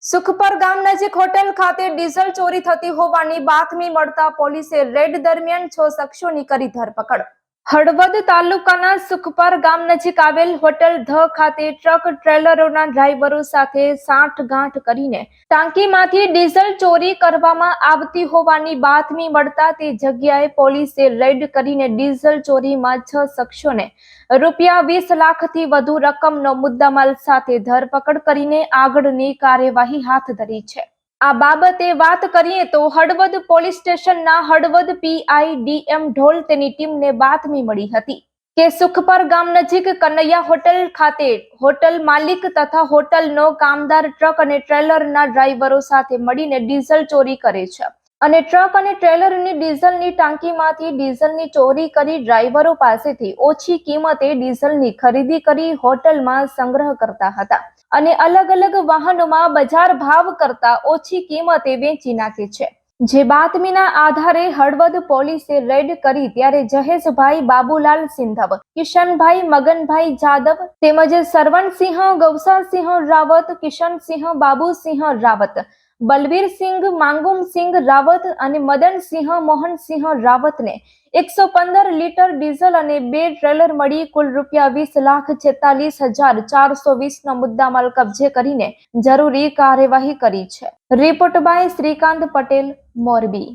સુખપર ગામ નજીક હોટેલ ખાતે ડીઝલ ચોરી થતી હોવાની બાતમી મળતા પોલીસે રેડ દરમિયાન 6 શખ્સોની કરી ધરપકડ। હળવદ તાલુકાના સુખપર ગામ નજીક આવેલ હોટેલ ધ ખાતે ટ્રક ટ્રેલરોના ડ્રાઈવરો સાથે સાંઠગાંઠ કરીને ટાંકીમાંથી ડીઝલ ચોરી કરવામાં આવતી હોવાની બાતમી મળતા તે જગ્યાએ પોલીસે રેડ કરીને ડીઝલ ચોરીમાં 6 શખ્સોને રૂપિયા 20 લાખથી વધુ રકમનો મુદ્દામાલ સાથે ધરપકડ કરીને આગળની કાર્યવાહી હાથ ધરી છે। આ બાબતે વાત કરીએ તો હળવદ પોલીસ સ્ટેશનના હળવદ પીઆઈ ડીએમ ઢોલ તેની ટીમને બાતમી મળી હતી કે સુખપર ગામ નજીક કનૈયા હોટેલ ખાતે હોટલ માલિક તથા હોટલનો કામદાર ટ્રક અને ટ્રેલરના ડ્રાઈવરો સાથે મળીને ડીઝલ ચોરી કરે છે અને ટ્રક અને ટ્રેલરની ડીઝલની ટાંકીમાંથી ડીઝલની ચોરી કરી ડ્રાઈવરો પાસેથી ઓછી કિંમતે ડીઝલની ખરીદી કરી હોટલમાં સંગ્રહ કરતા હતા અને અલગ અલગ વાહનોમાં બજાર ભાવ કરતા ઓછી કિંમતે વેચી નાખે છે। જે બાતમીના આધારે હળવદ પોલીસે રેડ કરી ત્યારે જહેશભાઈ બાબુલાલ સિંધવ, કિશનભાઈ મગનભાઈ જાદવ તેમજ સરવણસિંહ ગૌસાસિંહ રાવત, કિશનસિંહ બાબુસિંહ રાવત, બલવીરસિંહ માંગુમસિંહ રાવત અને મદનસિંહ મોહનસિંહ રાવતને 115 લીટર ડીઝલ અને 2 ટ્રેલર મળી કુલ રૂપિયા 20,46,420 નો મુદ્દામાલ કબજે કરીને જરૂરી કાર્યવાહી કરી છે। Report by Shrikant Patel, Morbi.